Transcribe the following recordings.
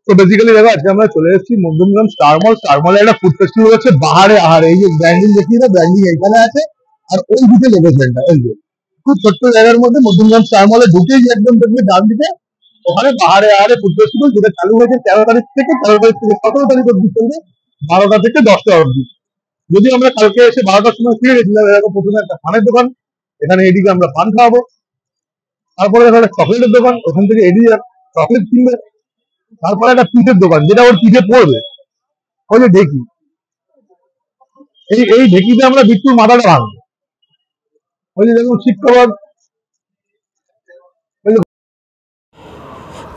তো বেসিক্যালি দেখো আজকে আমরা চলে এসেছি মধ্যমগ্রাম স্টার মল। স্টার মলে একটা ফুড ফেস্টিভ্যাল হচ্ছে বাহারে আহারে। এই যে ব্র্যান্ডিং দেখিয়ে দাও, ব্র্যান্ডিং এইখানে আছে, আর ওই দিকে লোকেশনটা এই যে খুব ছোট্ট জায়গার মধ্যে মধ্যমগ্রাম স্টার মলে ঢুকেই একদম দেখবে ডান দিকে ওখানে বাহারে আহারে ফুড ফেস্টিভ্যাল, যেটা চালু হয়েছে 13 তারিখ থেকে। 13 তারিখ থেকে 17 তারিখ অব্দি চলবে, 12টা থেকে 10টা অব্দি। যদি আমরা কালকে এসে 12টার সময় ফিরে গেছিলাম, এরকম প্রথমে একটা পানের দোকান, এখানে এদিকে আমরা পান খাওয়াবো। তারপরে দেখো একটা চকলেটের দোকান, ওখান থেকে এডি চকলেট কিনবে। তারপরে একটা পিঠের দোকান, যেটা ওর পিঠে পড়বে, ওই যে ঢেকি, এই ঢেকিতে আমরা বিট্টুর মাথাটা ভাঙবো। ওই যে দেখুন শিক কাবাব, ওই যে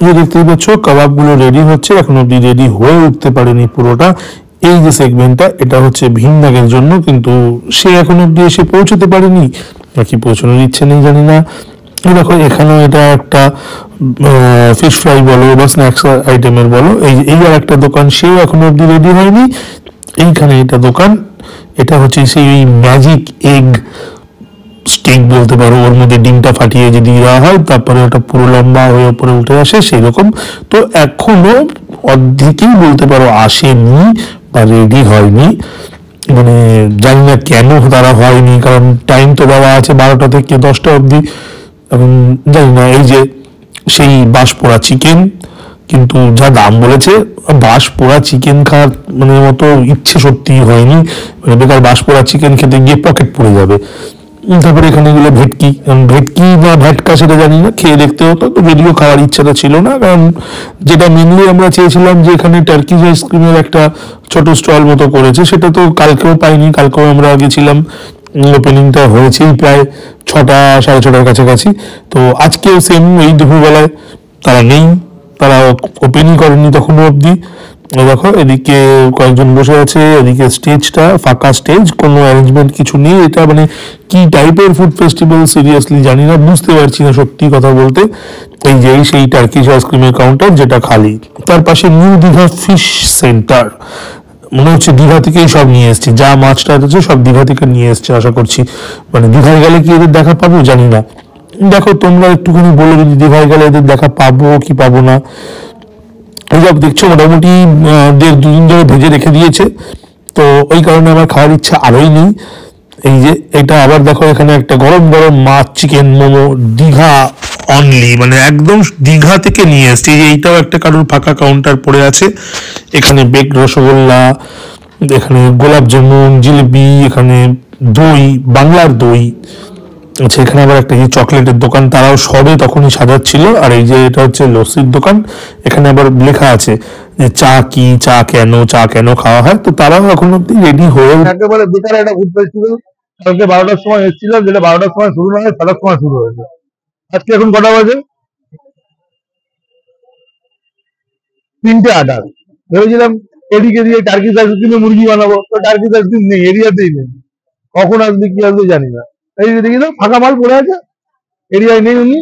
এই দেখতেই পাচ্ছ কাবাবগুলো রেডি হচ্ছে, এখন অব্দি রেডি হয়ে উঠতে পারেনি পুরোটা। এই যে সেগমেন্টটা এটা হচ্ছে ভিন্নাগের জন্য, কিন্তু সে এখন অব্দি এসে পৌঁছতে পারেনি, নাকি পৌঁছানোর ইচ্ছে নেই জানি না। দেখো এখানেও এটা একটা ফিশ ফ্রাই বলো বা স্ন্যাক্স আইটেমের বলো, এই আর একটা দোকান, সেও এখনো অব্দি রেডি হয়নি। এইখানে এটা দোকান, এটা হচ্ছে সেই ম্যাজিক এগ স্টিক বলতে পারো, ওর মধ্যে ডিমটা ফাটিয়ে যদি দেওয়া হয় তারপরে ওটা পুরো লম্বা হয়ে উপরে উঠে আসে সেই রকম। তো এখনো অর্ধেকই বলতে পারো আসেনি বা রেডি হয়নি, মানে জানি না কেন তারা হয়নি, কারণ টাইম তো দেওয়া আছে 12টা থেকে 10টা অবধি। এখন জানি না। এই যে সেই বাঁশ পোড়া চিকেন, কিন্তু যা দাম বলেছে, বাঁশ পোড়া চিকেন খাওয়ার মানে মতো ইচ্ছে সত্যি হয়নি, মানে বেকার বাঁশ পোড়া চিকেন খেতে গিয়ে পকেট পড়ে যাবে। তারপরে এখানে এগুলো ভেটকি, ভেটকি বা ভেটকা সেটা জানি না, খেয়ে দেখতে হতো, তো যদিও খাওয়ার ইচ্ছাটা ছিল না, কারণ যেটা মেনলি আমরা চেয়েছিলাম যে এখানে টার্কিশ আইসক্রিমের একটা ছোট স্টল মতো করেছে, সেটা তো কালকেও পাইনি। কালকেও আমরা গেছিলাম, ওপেনিংটা হয়েছেই প্রায় 6টা 6:30টার কাছাকাছি। তো আজকেও সেম এই দুপুরবেলায় তারা নেই, তারা ওপেনই করেনি তখনও অবধি। দেখো এদিকে কয়েকজন বসে আছে, এদিকে স্টেজটা ফাঁকা স্টেজ, কোনো অ্যারেঞ্জমেন্ট কিছু নেই। এটা মানে কি টাইপের ফুড ফেস্টিভ্যাল সিরিয়াসলি জানি না, বুঝতে পারছি না সত্যি কথা বলতে। এই যে সেই টার্কিশ আইসক্রিমের কাউন্টার যেটা খালি, তার পাশে নিউ দীঘা ফিশ সেন্টার, মনে হচ্ছে দীঘা থেকেই সব নিয়ে এসছে, যা মাছটা আছে সব দীঘা থেকে নিয়ে এসছে আশা করছি। মানে দীঘায় গেলে কি এদের দেখা পাবো জানি না। দেখো তোমরা একটুখানি বলো যদি দীঘায় গেলে এদের দেখা পাবো কি পাবো না। এইসব দেখছো মোটামুটি 1.5-2 দিন ধরে ভেজে রেখে দিয়েছে, তো ওই কারণে আমার খাওয়ার ইচ্ছা আরোই নেই। এই যে এটা আবার দেখো এখানে একটা গরম গরম মাছ চিকেন মোমো, দীঘা অনলি, মানে একদম দীঘা থেকে নিয়ে এসছে। এই যে এইটাও একটা কারোর ফাঁকা কাউন্টার পড়ে আছে, এখানে বেক রসগোল্লা, এখানে গোলাপ জামুন, জিলিপি, এখানে দই, বাংলার দই। আচ্ছা এখানে আবার একটা যে চকলেটের দোকান, তারাও সবে তখনই সাজাচ্ছিল। আর এই যে এটা হচ্ছে লস্যির দোকান, এখানে আবার লেখা আছে যে চা কি, চা কেন, চা কেন খাওয়া হয়, তো তারাও এখন অব্দি রেডি হয়ে। একেবারে বেকার একটা ফুড ফেস্টিভ্যাল। কালকে 12টার সময় এসেছিলাম, যেটা 12টার সময় শুরু না হয় 7টার সময় শুরু হয়েছে। আজকে এখন কটা বাজে? 3টে 28। ভেবেছিলাম এদিকে দিয়ে টার্কিশ আইসক্রিমে মুরগি বানাবো, তো টার্কিশ আইসক্রিম নেই, এরিয়াতেই নেই। কখন আসবে কি আসবে জানি না। এই যে দেখি তো ফাঁকা মাল পড়ে আছে, এরিয়ায় নেই উনি।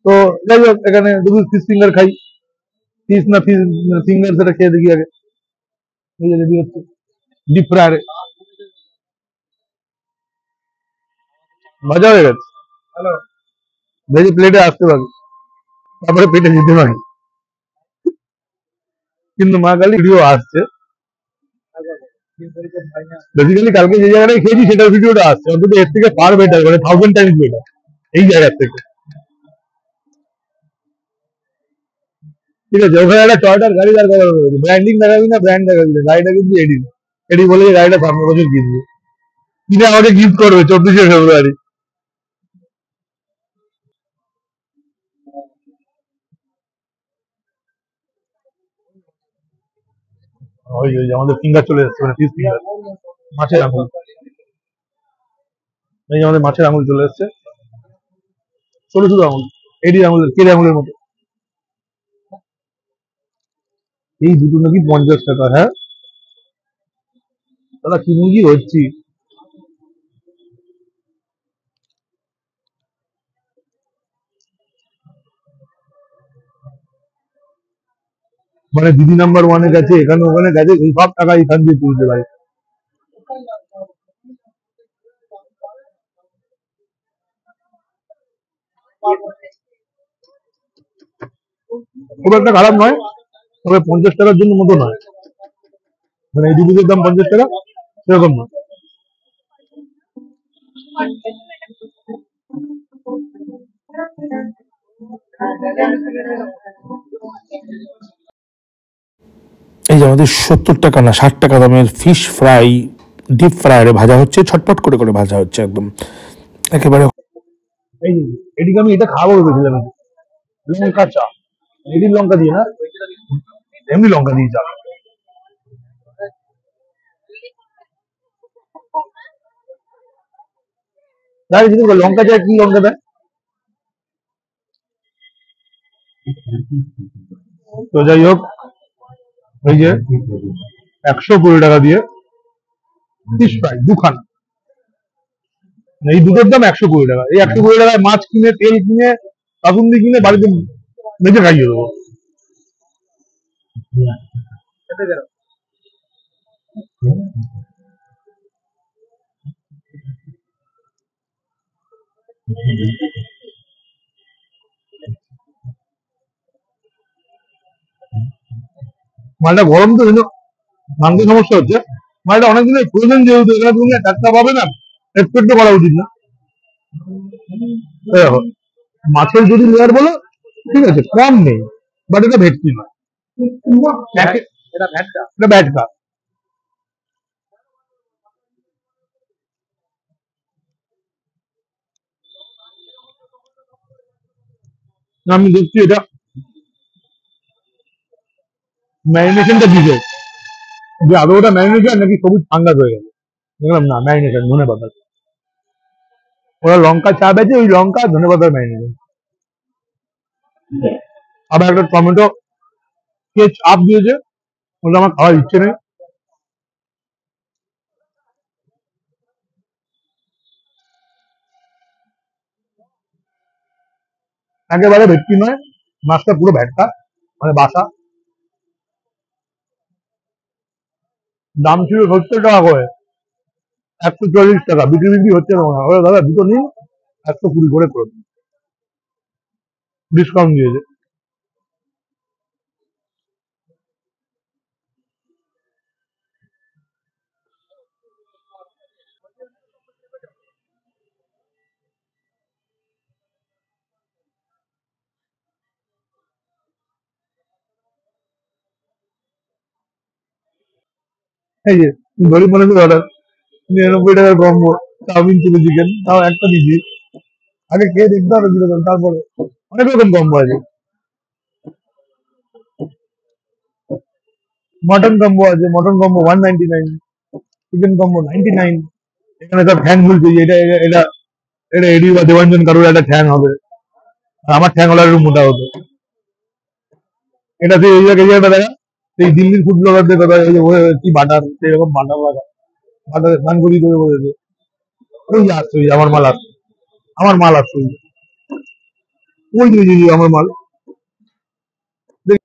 তো যাই হোক, এখানে দুটো ফিশ ফিঙ্গার খাই। ফিশ না ফিশ ফিঙ্গার, সেটা খেয়ে দেখি আগে। এই যে রেডি হচ্ছে ডিপ ফ্রায়ার, ভাজা হয়ে গেছে, ভেজে প্লেটে আসতে পারে, তারপরে পেটে যেতে পারে। কিন্তু মা কালী ভিডিও আসছে, বেসিক্যালি কালকে যে জায়গাটায় খেয়েছি সেটার ভিডিওটা আসছে, অন্তত এর থেকে ফার বেটার, মানে 1000 টাইমস বেটার এই জায়গার থেকে। ঠিক আছে, ওখানে একটা টয়টার গাড়ি দাঁড় করানো রয়েছে, ব্র্যান্ডিং দেখাবি না, ব্র্যান্ড দেখাবি না, গাড়িটা কিন্তু এডি। এডি বলে যে গাড়িটা সামনের বছর কিনবে, কিনে আমাকে গিফট করবে 24শে ফেব্রুয়ারি। ওই ওই আমাদের ফিঙ্গার চলে এসছে, মানে ফিশ ফিঙ্গার, মাছের আঙুল। এই যে আমাদের মাছের আঙুল চলে এসছে, ছোট ছোট আঙুল, এডি আঙুলের, কেড়ে আঙুলের মতো। এই দুটো নাকি 50 টাকা, হ্যাঁ দাদা কি মুরগি হচ্ছি। মানে দিদি নাম্বার 1-এ গেছে, এখানে ওখানে গেছে, সেই সব টাকা এখান দিয়ে তুলতে পারে। খুব একটা খারাপ নয়, তবে 50 টাকার জন্য মতো নয়, মানে এই দুটোর দাম 50 টাকা সেরকম নয়। এই যে আমাদের 70 টাকা না 60 টাকা দামের ফিশ ফ্রাই ডিপ ফ্রায়ারে ভাজা হচ্ছে, ছটপট করে করে ভাজা হচ্ছে একদম একেবারে। এই এদিকে আমি এটা খাবো ভেবেছিলাম, লঙ্কা চা, এদিন লঙ্কা দিয়ে না, এমনি লঙ্কা দিয়ে চা। তাই যদি লঙ্কা চা কি লঙ্কা দেয়? তো যাই হোক, এই যে 120 টাকা দিয়ে ফিশ ফ্রাই দুখানা, এই দুটোর দাম 120 টাকা। এই 120 টাকায় মাছ কিনে, তেল কিনে, কাসুন্দি কিনে বাড়িতে বেঁচে খাইয়ে দেবো। মালটা গরম তো জন্য মাংস সমস্যা হচ্ছে। মালটা অনেকদিনের প্রয়োজন, যেহেতু এখানে তুমি টাটকা পাবে না, এক্সপেক্ট করা উচিত না। এই দেখো, মাছের যদি লেয়ার বলো ঠিক আছে, কম নেই, বাট এটা ভেটকি নয়, এটা ভ্যাটকা। আমি দেখছি এটা ম্যারিনেশনটা দিবে, যে আদৌ ওটা ম্যারিনেশন নাকি সবুজ ফাঙ্গাস হয়ে গেছে। দেখলাম না, ম্যারিনেশন, ধনে পাতা। ওরা লঙ্কা চা বেচে, ওই লঙ্কা ধনে পাতার ম্যারিনেশন। আবার একটা টমেটো কে চাপ দিয়েছে, ওটা আমার খাওয়ার ইচ্ছে নেই। একেবারে ভেটকি নয়, মাছটা পুরো ভ্যাটকা, মানে বাসা। দাম ছিল 70 টাকা করে, 140 টাকা বিক্রি বিক্রি হচ্ছে না মনে হয়। ওরা দাদা দুটো নিন, 120 করে করে ডিসকাউন্ট দিয়েছে। এই যে গরিব মানুষের অর্ডার, 99 টাকার কম্বো, চাউমিন চিলি চিকেন, তাও একটা দিচ্ছি। আগে খেয়ে দেখতে হবে কিরকম, তারপরে অনেক রকম কম্বো আছে। মটন কম্বো আছে, মটন কম্বো 199, চিকেন কম্বো 99। এখানে সব ঠ্যাং ঝুলছে, এটা এটা এটা এটা এডি বা দেবাঞ্জন কারোর একটা ঠ্যাং হবে, আর আমার ঠ্যাং হলো একটু মোটা হতো। এটা সেই এই জায়গাটা দেখা, সেই দিল্লির ফুড ব্লগারদের কথা, এই যে কি বাটার, সেই রকম বাটার লাগা, বাটার স্নান করিয়ে দেবে বলেছে। ওই যে আসছে, ওই যে আমার মাল আসছে, আমার মাল আসছে, ওই যে ওই যে আমার মাল দেখ,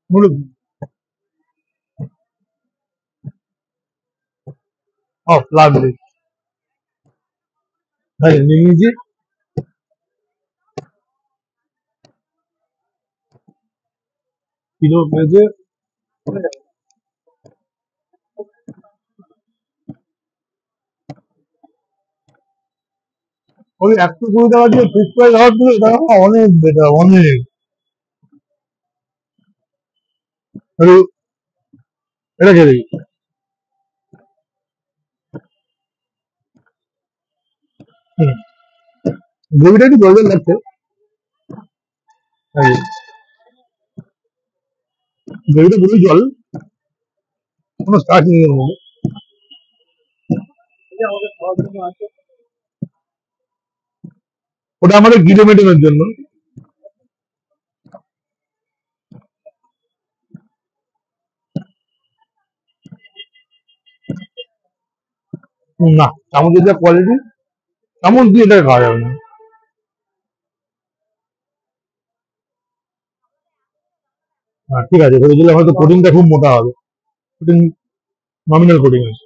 বলুন। অফ লাগবে, হ্যাঁ নিয়ে নিয়েছি। কিলো পেয়েছে, ওই 120 টাকা দিয়ে ফিক্স প্রাইস হওয়ার থেকে এটা অনেক বেটার, অনেক। একটু এটা খেয়ে দেখি। গ্রেভিটা একটু জল জল লাগছে, গ্রেভিটা পুরোই জল, কোনো স্টার্চ নেই এর মধ্যে। ওটা আমাদের গিলে মেটানোর জন্য। না, চামচের যা কোয়ালিটি, চামচ দিয়ে এটা খাওয়া যাবে না। হ্যাঁ, ঠিক আছে, ভেবেছিলাম হয়তো কোটিংটা খুব মোটা হবে, কোটিং নমিনাল কোটিং আছে,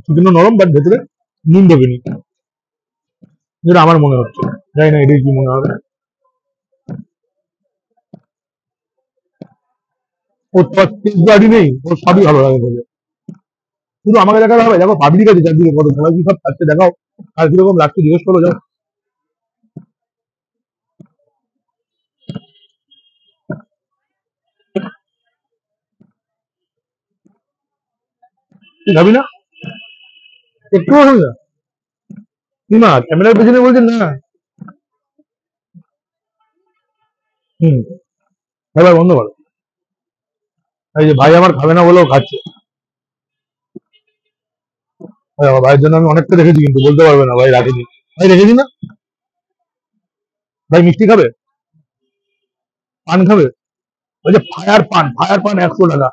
চিকেনও নরম, বাট ভেতরে নুন ঢোকেনি। যেটা আমার মনে হচ্ছে, জানি না এটাই কি মনে হবে। ওর তো গাড়ি নেই, ওর সবই ভালো লাগে তোকে। শুধু আমাকে দেখাতে হবে, দেখো পাবলিক আছে চারদিকে কত, সবাই কি সব খাচ্ছে দেখাও, আর কিরকম লাগছে জিজ্ঞেস করো, যাও। তুই খাবি না? একটু অসুবিধা কি মা, ক্যামেরার পেছনে বলছেন না? হুম, এবার বন্ধ করো। এই যে ভাই আমার খাবে না বলেও খাচ্ছে। ভাই আমার ভাইয়ের জন্য আমি অনেকটা রেখেছি, কিন্তু বলতে পারবে না ভাই রাখিনি। ভাই রেখেছি না? ভাই মিষ্টি খাবে, পান খাবে? ওই যে ফায়ার পান, ফায়ার পান 100 টাকা।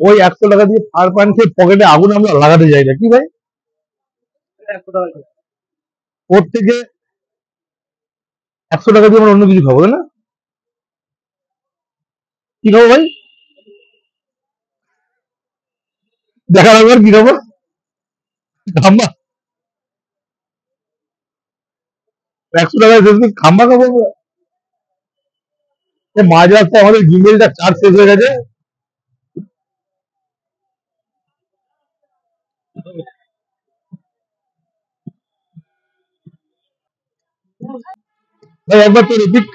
ওই 100 টাকা দিয়ে ফায়ার পান খেয়ে পকেটে আগুন আমরা লাগাতে যাই না কি ভাই? ওর থেকে 100 টাকা দিয়ে আমরা অন্য কিছু খাবো, তাই না? কি খাবো ভাই? দেখার একবার কি খাবো? খাম্বা? 100 টাকায় শেষ করে খাম্বা খাবো আমরা? এ মাঝ রাস্তায় আমাদের জিমেলটা চার্জ শেষ হয়ে গেছে। ভাই একবার তো রিপিট,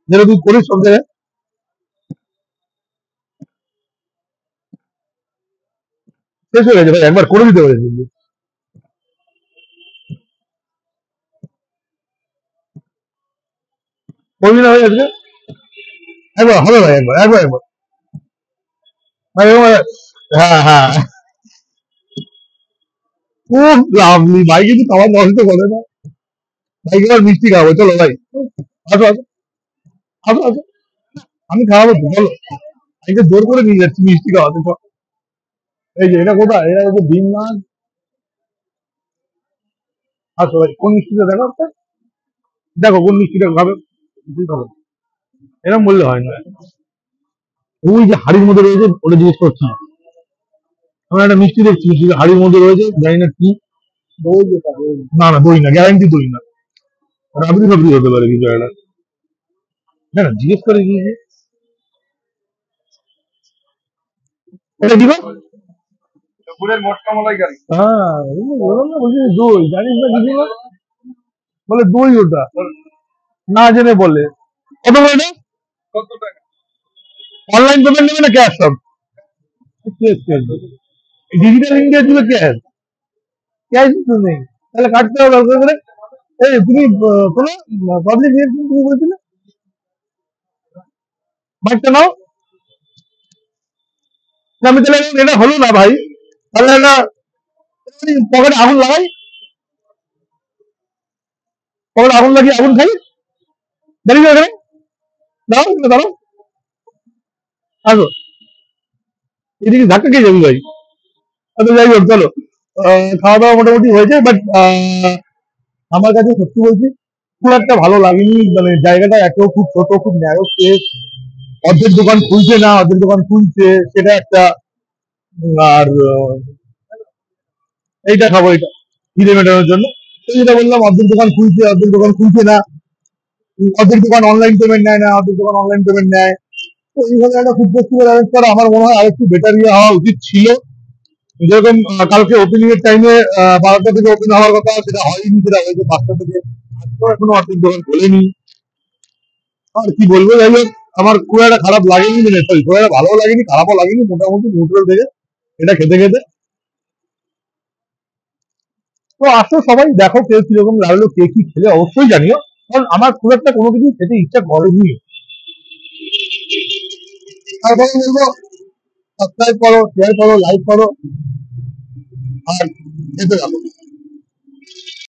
যেটা তুই করিস সব জায়গায়। শেষ হয়ে গেছে ভাই, একবার করে দিতে পারিস কিন্তু। করবি না ভাই আজকে? একবার হবে ভাই, একবার একবার একবার ভাই একবার। হ্যাঁ হ্যাঁ, খুব লাভলি ভাই, কিন্তু খাবার নষ্ট করে না। ভাই এবার মিষ্টি খাবো, চলো ভাই। আসো আসো আসো আসো, আমি খাওয়াবো তো, চলো। আজকে জোর করে নিয়ে যাচ্ছি মিষ্টি খাওয়াতে, চল। এই যে এটা কোথায়, এটা হচ্ছে ভীমনাথ। আসো ভাই, কোন মিষ্টিটা দেখো তো? দেখো কোন মিষ্টিটা খাবে। মিষ্টি খাবে। এরকম বললে হয় না। ওই যে হাড়ির মধ্যে রয়েছে, ওটা জিজ্ঞেস করছি। আমরা একটা মিষ্টি দেখছি, সেটা হাড়ির মধ্যে রয়েছে, জানি না কি। দই যেটা, দই। না না, দই না, গ্যারান্টি দই না। রাবড়ি ফাবড়ি হতে পারে কিছু একটা। না না, জিজ্ঞেস করে কি যে, এটা কি গো? হ্যাঁ, এই যে বললাম না, বলছি দই, জানিস না কিছু না? বলে দই ওটা, না জেনে বলে। কত করে এটা? অনলাইন পেমেন্ট নেবে না ক্যাশ সব? ক্যাশ ক্যাশ, ডিজিটাল ইন্ডিয়া দিবে ক্যাশ, ক্যাশ তো নেই। তাহলে কাটতে হবে দরকার করে। এই তুমি কোনো পাবলিক রিয়েকশন তুমি বলছিলে, বাইকটা নাও। না, আমি তাহলে এটা হলো না ভাই, তাহলে একটা পকেটে আগুন লাগাই, পকেটে আগুন লাগিয়ে আগুন খাই। দাঁড়িয়ে যাও এখানে, দাঁড়াও এখানে দাঁড়াও, আসো। এদিকে ধাক্কা খেয়ে যাবি ভাই। আচ্ছা যাই হোক, চলো। খাওয়া দাওয়া মোটামুটি হয়েছে, বাট আমার কাছে সত্যি বলছি খুব একটা ভালো লাগেনি। মানে জায়গাটা এত খুব ছোট, খুব ন্যারো স্পেস, অর্ধেক দোকান খুলছে না, অর্ধেক দোকান খুলছে, সেটা একটা। আর এইটা খাবো, এটা খিদে মেটানোর জন্য। তো যেটা বললাম, অর্ধেক দোকান খুলছে, অর্ধেক দোকান খুলছে না, অর্ধেক দোকান অনলাইন পেমেন্ট নেয় না, অর্ধেক দোকান অনলাইন পেমেন্ট নেয়। তো এইভাবে একটা ফুড ফেস্টিভ্যাল অ্যারেঞ্জ করা আমার মনে হয় আরেকটু বেটার ইয়ে হওয়া উচিত ছিল। যেরকম কালকে ওপেনিং এর টাইমে 12টা থেকে ওপেন হওয়ার কথা, সেটা হয়নি, সেটা হয়েছে 5টা থেকে। আজকেও এখনো অর্ধেক দোকান খোলেনি। আর কি বলবো, যাই হোক, আমার খুব একটা খারাপ লাগেনি, মানে সরি, খুব একটা ভালো লাগেনি, খারাপও লাগেনি, মোটামুটি নিউট্রাল থেকে এটা খেতে খেতে। তো আসো সবাই, দেখো কেউ কিরকম লাগলো, কে কি খেলে অবশ্যই জানিও, কারণ আমার খুব একটা কোনো কিছু খেতে ইচ্ছা করেনি। তারপরে বলবো, সাবস্ক্রাইব করো, শেয়ার করো, লাইক করো, আর খেতে থাকো।